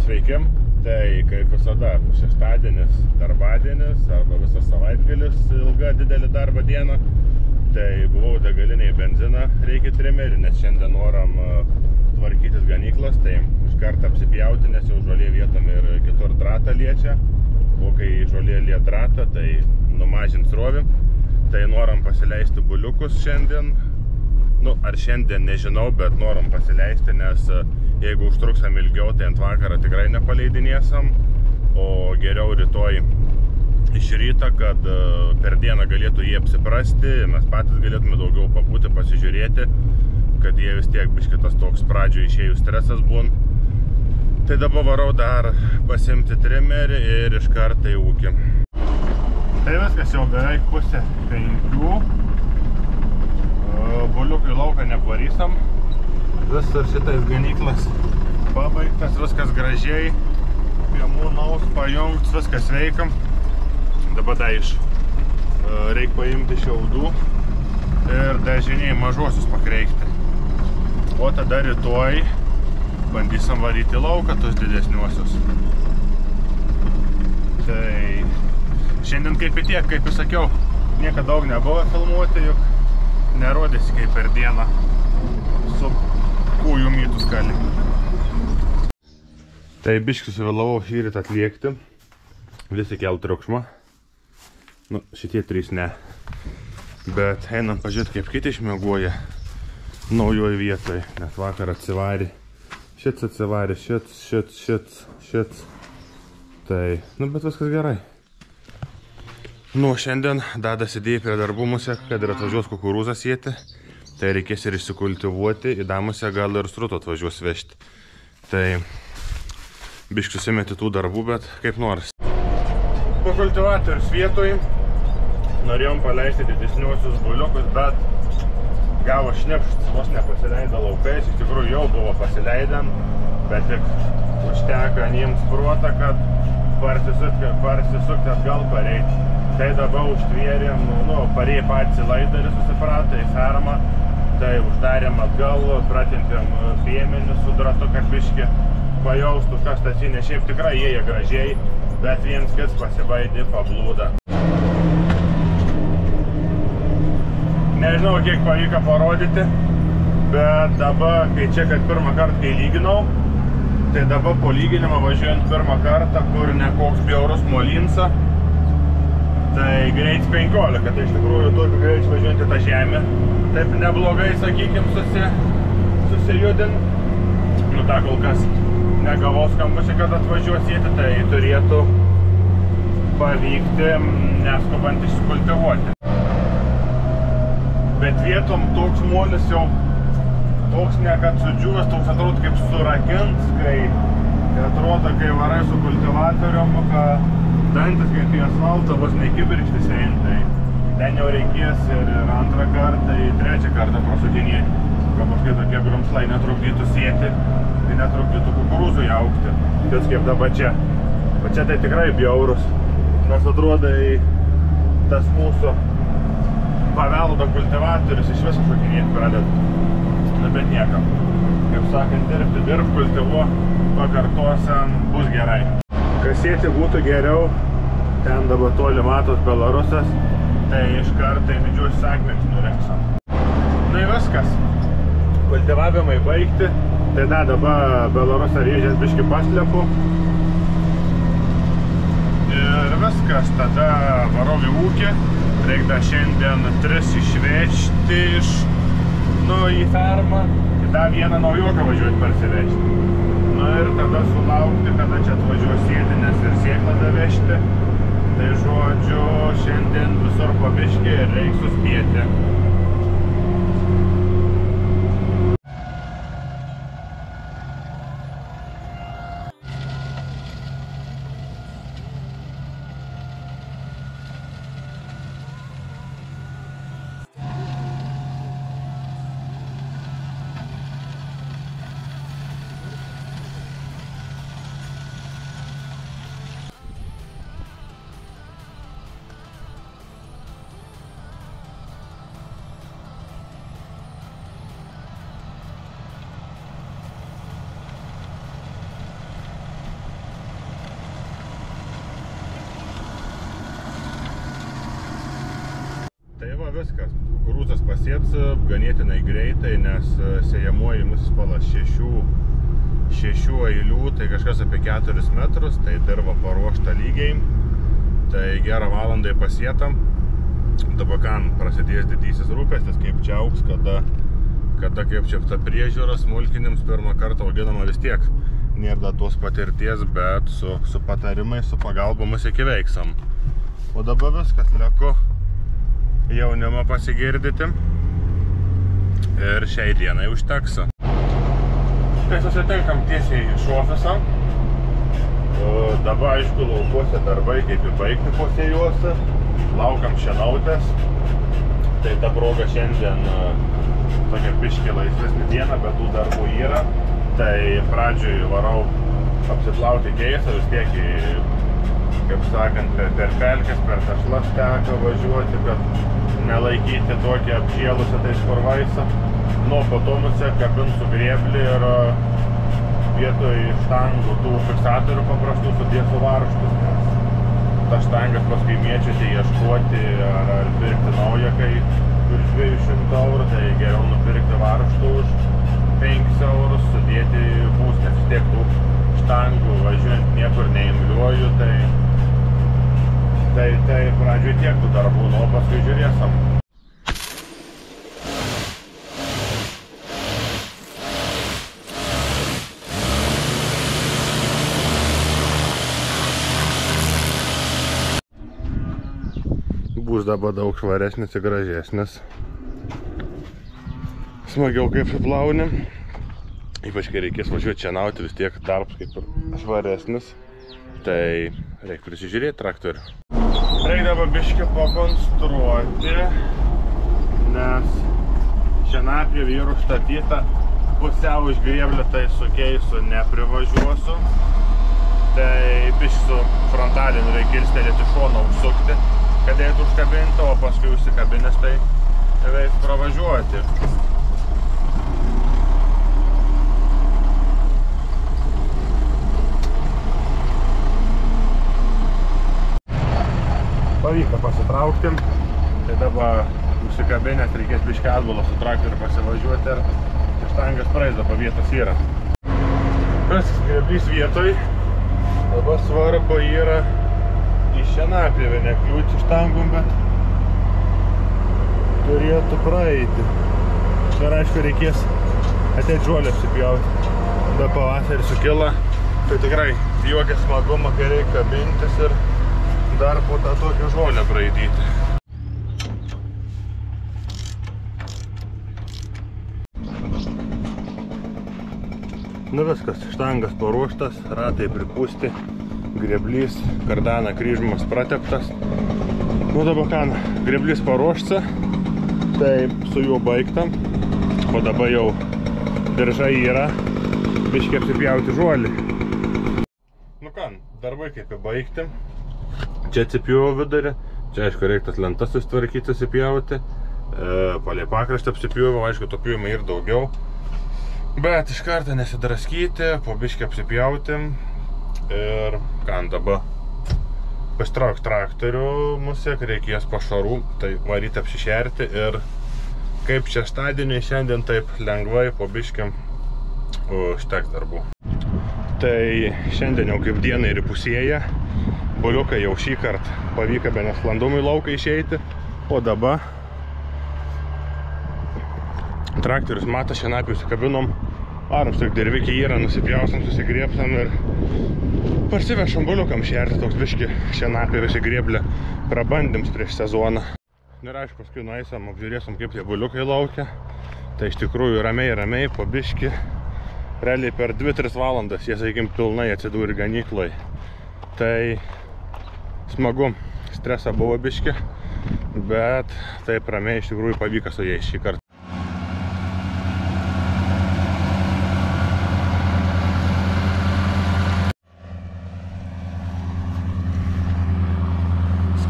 Sveiki, tai kaip visada šeštadienis, darbadienis arba visas savaitgalis, ilga didelį darbo dieną. Tai buvau degaliniai benziną reikia trimerį, nes šiandien noram tvarkytis ganyklas, tai iš karto apsipjauti, nes jau žolė vietom ir kitur dratą liečia. O kai žolė liet dratą, tai numažins rovį. Tai noram pasileisti buliukus šiandien. Nu, ar šiandien nežinau, bet noram pasileisti, nes jeigu užtruksam ilgiau, tai ant vakarą tikrai nepaleidinėsam, o geriau rytoj iš ryto, kad per dieną galėtų jie apsiprasti, mes patys galėtume daugiau pabūti, pasižiūrėti, kad jie vis tiek biškitas toks pradžio išėjų stresas būn. Tai dabar varau dar pasimti trimerį ir iš karto į ūkį. Tai viskas jau beveik pusė 5. Buliukai lauką neparysam. Visur šitais ganyklas pabaigtas, viskas gražiai. Piemų naus pajungts, viskas veikam. Dabar daiš. Reik paimti šiaudų ir dažiniai mažuosius pakreikti. O tada rytoj bandysim varyti lauką tus didesniuosius. Tai šiandien kaip ir tiek, kaip ir sakiau, niekada daug nebuvo filmuoti, juk nerodėsi kaip per dieną su kūjų mytus kali. Tai biškį suvėlavau šįryt atliekti, visi kelt triukšmą. Nu, šitie 3 ne. Bet einam pažiūrėti, kaip kiti išmiegoja naujoj vietoj, nes vakar atsivarė. Šits atsivarė, šits. Tai, nu, bet viskas gerai. Nu, šiandien dadas idėja prie darbų musę, kad ir atvažiuos kukurūzą sėti. Tai reikės ir išsikultivuoti, į damusę gal ir struto atvažiuos vežti. Tai biškį susimeti tų darbų, bet kaip nors. Po kultivatorius vietoj norėjom paleisti didesniuosius buliukus, bet gavo šnipšt, vos nepasileido laukais. Iš tikrųjų jau buvo pasileidėm, bet tik užteka jiems protą, kad parsisukti atgal pareiti. Tai dabar užtvėrėm, parėjai patys į laidarį susiprato, į fermą, tai uždarėm atgal, pratempėm piemenį su dratu, kad biškį pajaustų, kas tas įnė. Šiaip tikrai jie gražiai, bet viens kits pasibaidė, pablūda. Nežinau, kiek pavyko parodyti, bet dabar, kai čia, kad pirmą kartą, kai lyginau, tai dabar po lyginimą važiuojant pirmą kartą, kur nekoks bjaurus molinsa, tai greitis 15, tai iš tikrųjų tokiu greičiu važiuojant į tą žemę. Taip neblogai, sakykim, susijudin. Nu, tą kol kas negavau skambučią, kad atvažiuosite, tai turėtų pavykti neskubant išsikultivuoti. Bet vietom toks molis jau toks ne kad sudžiūvęs, toks atrodo kaip surakins, kai atrodo, kai varai su kultivatorium, kad dantis kaip į asfaltą vos nekibirkštis eina. Ten jau reikės ir antrą kartą, ir trečią kartą prasukinėti, kad paskui tokie grumslai netrukdytų sėti, tai netrukdytų kukurūzui augti. Tas kaip dabar čia. O čia tai tikrai bjaurus, nes atrodo tas mūsų paveldo kultivatorius iš viso šokinėti pradeda. Na, bet niekam. Kaip sakant, dirb, kultivuo, pakartosim, bus gerai. Kasėti būtų geriau, ten dabar toli matos Belarusas, tai iš karto didžiuosius akmenis nurenksim. Na ir viskas, kultivavimai baigti, tai dabar Belarusą rėžės biškį paslepu. Ir viskas, tada varau į ūkį, reikia šiandien 3 išvežti į fermą, į tą vieną naujoką važiuoti parsivežti. Ir tada sulaukti, kada čia atvažiuos sėdinės ir sėklą davežti. Tai žodžiu, šiandien visur po biškį ir reiks suspėti. viskas. Kukurūzas pasieks ganėtinai greitai, nes sėjamoji mūsų spalas 6 eilių, tai kažkas apie 4 metrus, tai dirba paruošta lygiai. Tai gerą valandą pasėtam. Dabar kan prasidės didysis rūpestis, kaip čia auks, kada kaip čia ta priežiūra smulkinims pirmą kartą auginama vis tiek. Nėra tos patirties, bet su patarimais, su pagalbomis įveiksam. O dabar viskas, leku jaunimą pasigirdyti ir šiai dienai užteks. Tai susitinkam tiesiai iš ofiso. Dabar, aišku, laukuose darbai kaip įbaigti po sėjuose. Laukiam šienautės. Tai ta proga šiandien tokia biškį laisvesnė diena, bet tų darbų yra. Tai pradžioj varau apsiplauti keisą, vis tiek, kaip sakant, per pelkes, per tešlas teko važiuoti, kad nelaikyti tokį apžėlusią tais purvaisą. Nu, po to nusikabinsiu grėblį ir vietoj štangų tų fiksatorių paprastų sudėsiu varžtus, nes ta štangas paskui mėčiasi ieškoti ar pirkti naują, kai virš 200 eurų, tai geriau nupirkti varžtų už 5 eurus, sudėti bus, nes vis tiek tų štangų važiuojant niekur neimliuoju, tai pradžioj tiek tų darbų, nu, paskui žiūrėsim. Bus dabar daug švaresnis ir gražesnis. Smagiau kaip plauni. Ypač kai reikės važiuoti šienauti, vis tiek darbs kaip ir švaresnis. Tai reikia prisižiūrėti traktorių. Reikia dabar biškį pakonstruoti, nes šienapjovė yra užstatyta pusiau iš grėblio, tai su keisu neprivažiuosiu. Tai biškį su frontaliniu reikia kilstelėti šoną užsukti, kad eitų užkabinti, o paskui užsikabinęs tai reikia pravažiuoti. Pavyko pasitraukti, tai dabar užsikabinęs reikės biškį atbulą su traktoriu pasivažiuoti ir štangas praeis, dabar vietos yra. Viskas grėblys vietoj, dabar svarbu yra į šienapjovę nekliūti štangum, bet turėtų praeiti. Ir aišku, reikės ateit žolę apsipjauti. Da pavasarį sukila, tai tikrai jokia smaguma, kai reikia kabintis ir dar po tą tokią žolę braidyti. Nu viskas, štangas paruoštas, ratai pripūsti. Grėblys, kardana kryžmas prateptas. Nu dabar ką, grėblys paruošta, tai su juo baigtam. O dabar jau diržai yra, biškį apsipjauti žuolį. Nu ką, darbai kaip įbaigti. Čia atsipjauvo vidurį, čia aišku reiktas lentas susitvarkyti, susipjauti. Palei pakraštį apsipjauvo, aišku, to pjūvimai ir daugiau. Bet iš karto nesidraskyti, po biškį apsipjauti. Ir ką dabar pasitrauk traktorių musė, reikės pašarų, tai varyti apsišerti ir kaip šeštadieniui šiandien taip lengvai po biškiam užteks darbų. Tai šiandien jau kaip diena ir įpusėja, buliukai jau šį kartą pavyko be nesklandumų į lauką išeiti, o dabar traktorius mato šienapį užsikabinom, varom tik dirvikį yra, nusipjausim, susigriepsam ir parsivešam buliukam šerti, toks biškį šienapį visi grėblę prabandyms prieš sezoną. Ir aišku, paskui nueisim, apžiūrėsim, kaip tie buliukai laukia. Tai iš tikrųjų ramiai, po biškį, realiai per 2-3 valandas jie, sakykim, pilnai atsidūrė ganykloj. Tai smagu, stresą buvo biškį, bet taip ramiai iš tikrųjų pavyko su jais šį kartą.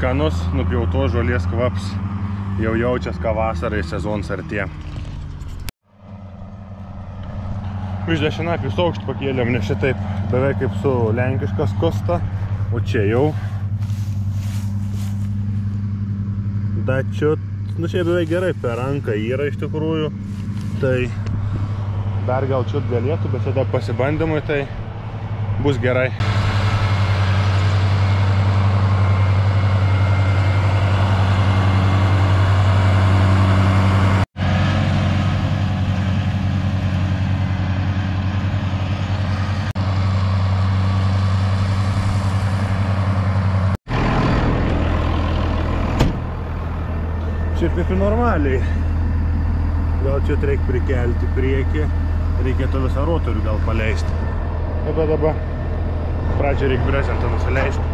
Skanus nupjautos žolės kvaps, jau jaučias, ką vasarai sezonas artėja. Iš dešinapius aukštį pakėlėm, nes šitaip beveik kaip su lenkiškas kosta, o čia jau dačiut nu šiaip beveik gerai per ranką yra iš tikrųjų. Tai dar gal čiut galėtų, bet tada pasibandymui tai bus gerai. Šiaip kaip normaliai. Gal čia reikia prikelti priekį, reikėtų visą rotorių gal paleisti. Bet dabar pradžią reikia brezentą nusileisti.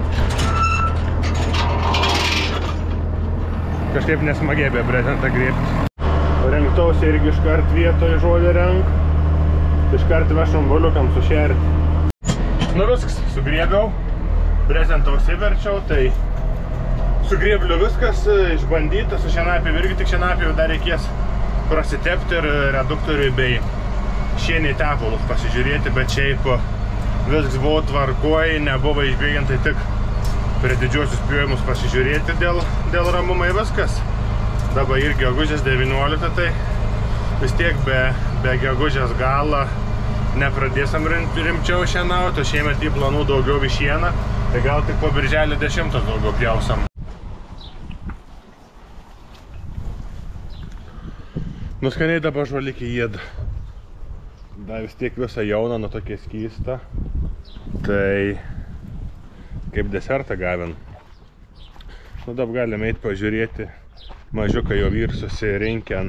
Kažkaip nesmagiai be brezentą griebti. Renktausi irgi iškart vietoje žodį renk. Iškart vešam boliukam sušerti. Nu viskas, sugriebiau, brezentą užsiverčiau, tai su griebliu viskas išbandyta, su šienapėm irgi tik šienapėm dar reikės prasitepti ir reduktoriui bei šieniai tepalus pasižiūrėti, bet šiaip viskas buvo tvarkoj, nebuvo išbėgiant, tai tik prie didžiosius pjovimus pasižiūrėti dėl ramumai viskas. Dabar ir gegužės 19, tai vis tiek be gegužės galą nepradėsim rimčiau šienauti, o šiemet į planų daugiau į šieną, tai gal tik po birželio 10 daugiau pjausam. Nuskaniai dabar žuolikį jėda. Da vis tiek visą jauną, nu tokia skysta. Tai kaip desertą gavim. Nu dabar galime eiti pažiūrėti. Mažiuką jau vyr susirinkę.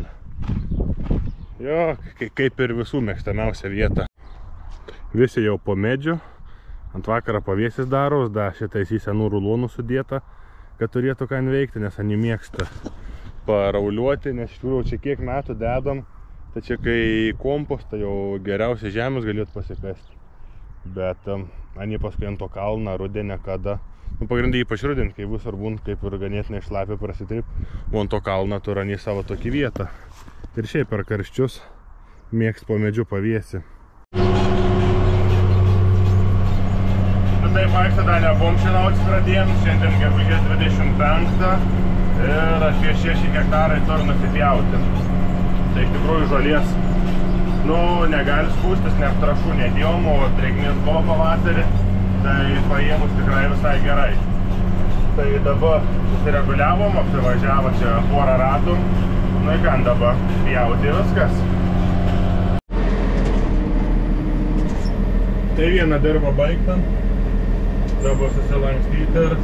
Jo, kaip ir visų mėgstamiausia vieta. Visi jau po medžiu. Ant vakarą pavėsis daros, da šitais į senų rulonų sudėta, kad turėtų ką veikti, nes ani mėgsta parauliuoti, nes iš tikrųjų čia kiek metų dedam, tai čia kai kompostą jau geriausia žemės galėtų pasikasti. Bet ani paskui ant to kalną rudenę, kada, nu pagrindai ypač rudenį, kai visur būn kaip ir ganėtinai šlapia prasitrip, o ant to kalną turi ani savo tokį vietą. Ir šiaip per karščius mėgst po medžiu pavėsi. Nu taip, vaikštą dar nebuvom šienautis pradėjom, šiandien gegužės 25. Ir apie 6 hektarai turi nusipjauti. Tai iš tikrųjų žolės, nu, negali spūstis, nes trąšų nedėjom, o drėgmės buvo pavasarį, tai paėmus tikrai visai gerai. Tai dabar susireguliavom, apsivažiavo čia porą ratų, nu į ką dabar pjauti viskas. Tai vieną dirba baigtam, dabar susilankstyti ir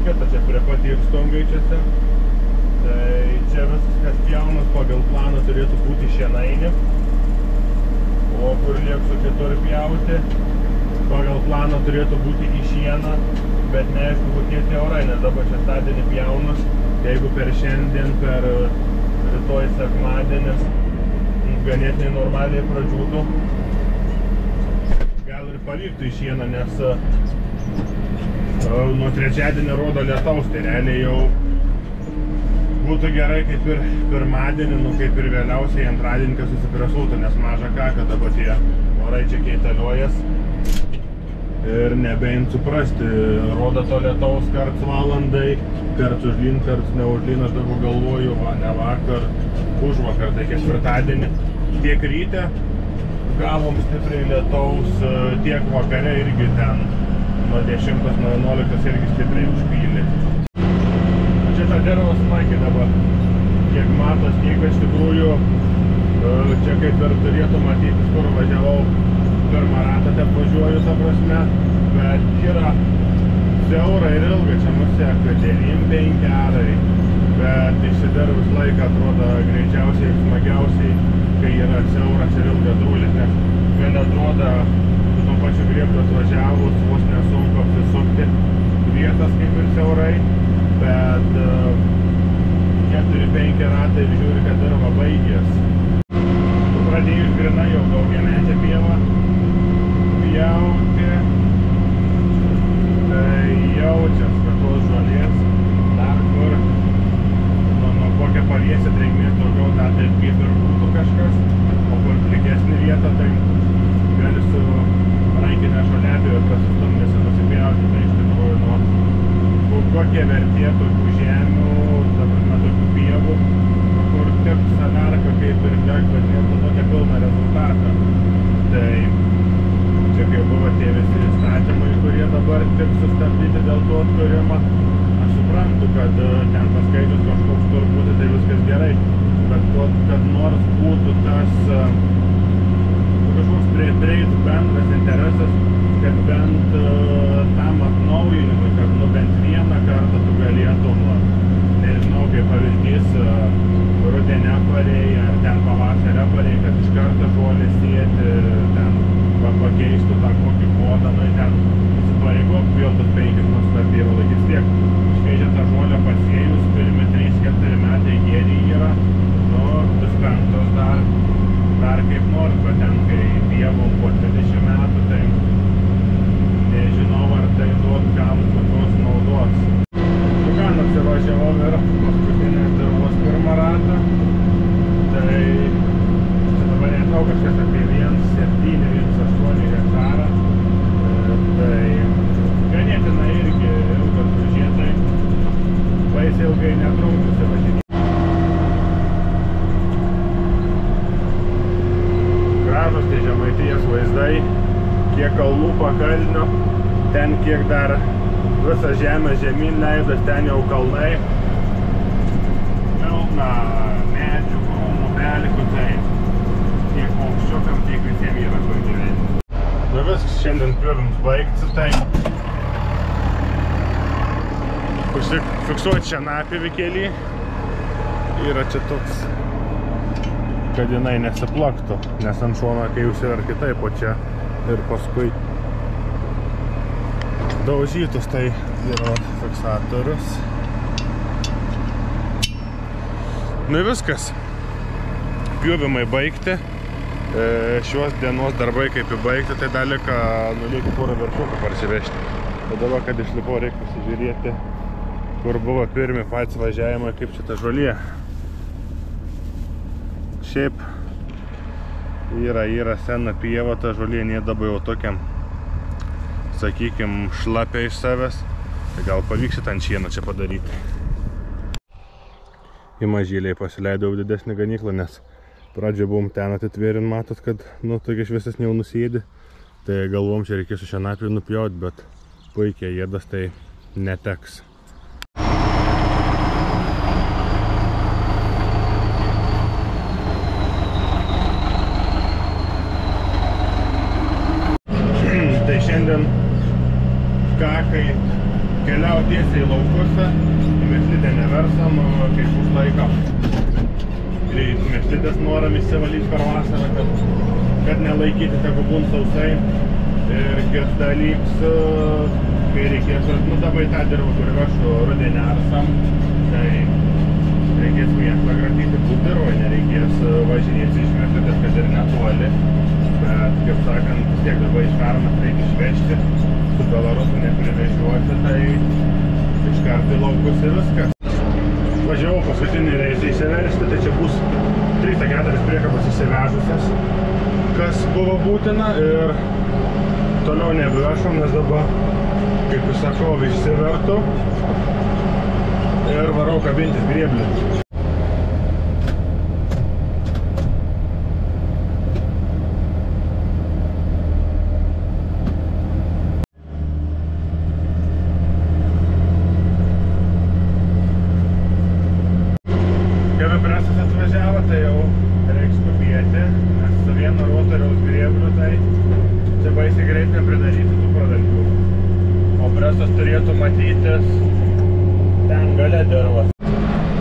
kita čia prie pat ir stongaičiuose. Tai čia viskas pjaunas pagal planą turėtų būti šienainė. O kur liepsiu kitur pjauti, pagal planą turėtų būti į šieną, bet neaišku kokie tie orai, nes dabar šeštadienį pjaunus, jeigu per šiandien, per rytoj sekmadienis ganėtinai normaliai pradžiūtų, gal ir pavyktų į šieną, nes nuo trečiadienį rodo lietaus, tai realiai jau būtų gerai kaip ir pirmadienį, nu kaip ir vėliausiai antradienį, kad susipresultų, nes maža ką, kad dabar tie orai čia keitaliojas ir nebeint suprasti, rodo to lietaus karts valandai, karts užlyn, karts neužlyn, aš dabar galvoju, va, ne vakar, užvakar, tai ketvirtadienį, tiek ryte gavom stipriai lietaus, tiek vakare irgi ten nuo 10, nuo 11 irgi stipriai užpylė. Čia ta dirva smarkiai dabar, kiek matos, kiek iš tikrųjų, čia kaip ir turėtų matytis, kur važiavau, pirmą ratą te važiuoju, ta prasme, bet yra siaura ir ilga, čia mus seka 9-5 arai, bet išsidirbus laiką atrodo greičiausiai ir smagiausiai, kai yra siauras ir ilgas rūlis, nes vien atrodo pačiu griebliu atvažiavus, vos nesunku apsisukti vietas kaip ir siaurai, bet 4-5 ratai ir žiūri, kad dirva baigės. Tu pradėjus grinai jau daugiametę pievą pjauti, tai jaučias, kad tos žolės dar kur nuo kokią pavėsį drėgmės daugiau, dar taip kaip ir būtų kažkas, o kur plikesnė vieta, tai gali su rankinę žolelį prasistumdėsi nusipjauti, tai iš tikrųjų, nu, kokie vertė tokių žemių, ta prasme, kaip ir deg, bet nėra tokia pilna rezultatą. Tai čia kai buvo tie visi įstatymai, kurie dabar tik sustabdyti dėl to atkūrimo, aš suprantu, kad ten paskaičius kažkoks turbūt, tai viskas gerai, bet kad nors būtų tas kažkoks prieitų bendras interesas, kad bent tam atnaujinimui, kad bent vieną kartą tu galėtum, nežinau, kaip pavyzdys, rudenę pariai ar ten pavasario pariai, kad iš karto žolę sėti, ten pakeistų tą kokį kodą, ten įsipareigok vėl tos 5 nors per pievą laikys tiek. Šviežia tą žolę pasėjus, pirmi 3-4 metai gėrį yra, vis 5 dar kaip nors, bet ten kai pievom po 20 metų, tai nežinau, ar tai duot kam kokios naudos. Ką nusivažiavau ir paskutinės dirvos pirmą ratą, tai dabar nežinau, kažkas apie 1,7-1,8 hektarą, tai ganėtinai irgi ilgas užėtai, baisiai ilgai netrunkusi važinėti. Gražus tai Žemaitijos vaizdai, kiek kalnų pakalnio, ten kiek dar visą žemę žemyn leidas, ten jau kalnai, pilna medžių, krūmų, pelkių, tai tiek paukščiukam, tiek visiems yra kur gyventi. Viskas, šiandien pjovims baigti, tai užsifiksuoti šienapjovį kely. Yra čia toks, kad jinai nesiplaktų, nes ant šono, kai jūs yra kitaip, o čia ir paskui daužytus, tai yra fiksatorius. Nu viskas, pjovimai baigti, šios dienos darbai kaip įbaigti, tai dar lika nulėti porą viršukų parsivežti. Tada, kad išlipau, reikia pasižiūrėti, kur buvo pirmi patys važiavimai, kaip čia ta žolė. Šiaip yra sena pieva, ta žolė dabar jau tokiam, sakykim, šlapia iš savęs. Tai gal pavyks šitą ant šieno čia padaryti. Į mažyliai pasileidau didesnį ganyklą, nes pradžioje buvom ten atitvėrin, matot, kad tokia šviesesnė jau nusėdi. Tai galvom, čia reikės su šienapjų nupjauti, bet puikiai ėdas tai neteks. Tai šiandien kai keliau tiesiai į laukusą, mėslidę neversam, kaip už laiką. Greit mėslidės noram įsivalyti per vasarą, kad nelaikyti, tegu būn sausai. Ir kitas dalyks, kai reikės, dabar tą dirvą, kur vešu rudenį arsam, tai reikės mėslą gratyti dirvą, nereikės važinėti iš mėslidės, kad ir netoli. Bet, kaip sakant, vis tiek dabar iš fermas reikia išvežti, su Belarusu neprivežiuoti, tai iš karto į laukus ir viskas. Važiavau paskutinį reisą įsiversti, tai čia bus 3-4 priekabas įsivežusias, kas buvo būtina, ir toliau nebevešom, nes dabar, kaip jūs sakau, išsivertu ir varau kabintis grėblį.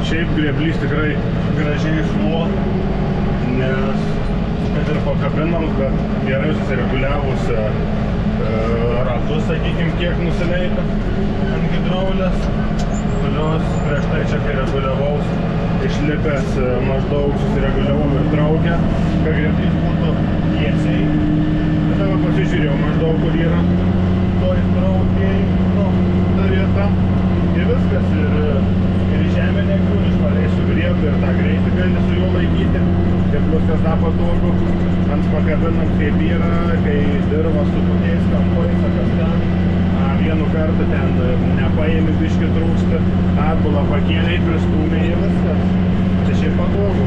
Šiaip grėblys tikrai gražiai šluo, nes kad ir pakabinam, bet gerai susireguliavus ratus, sakykim, kiek nusileidė ant hidraulės. Plius prieš tai čia, kai reguliavaus, išlipęs maždaug susireguliavau ir traukę, kad grėblys būtų tiesiai. Tada pasižiūrėjau maždaug, kur yra toj traukiai, ta vieta. Ir viskas, ir žemė nekliūni, švariai sugrėbti ir tą greitį gali su juo laikyti. Ir plius kas dar patogu, ant pakabinam kaip yra, kai dirva su tokiais kampais, kažką. Vienu kartą ten nepaėmi, biškį trūksta, atbulą pakėliai, pristūmė ir viskas. Tai šiaip patogu.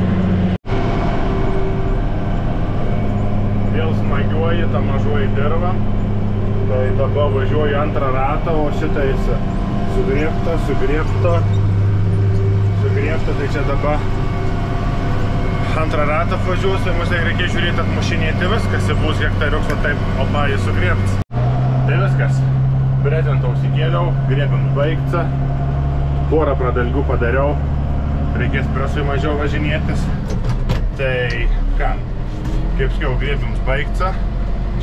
važiuoji, ta mažuoji dirva. Tai dabar važiuoju antrą ratą, o šitais sugriebta, tai čia dabar antrą ratą važiuosiu, mums reikia žiūrėti atmušinėti viskas, bus hektariuks, o taip, opa, jis sugriebts. Tai viskas, brezentą užsikėliau, griebiams baigta, porą pradalgių padariau, reikės presui mažiau važinėtis. Tai ką, kaip sakiau, griebiams baigta,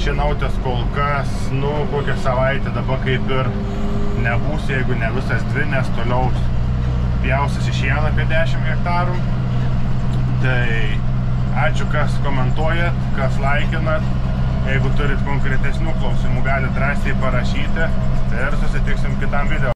šienautės kol kas, kokią savaitę dabar kaip ir nebus, jeigu ne visas 2, nes toliau pjausis išieną apie 10 hektarų. Tai ačiū, kas komentuojat, kas laikinat. Jeigu turit konkretesnių klausimų, galite drąsiai parašyti. Tai ir susitiksim kitam video.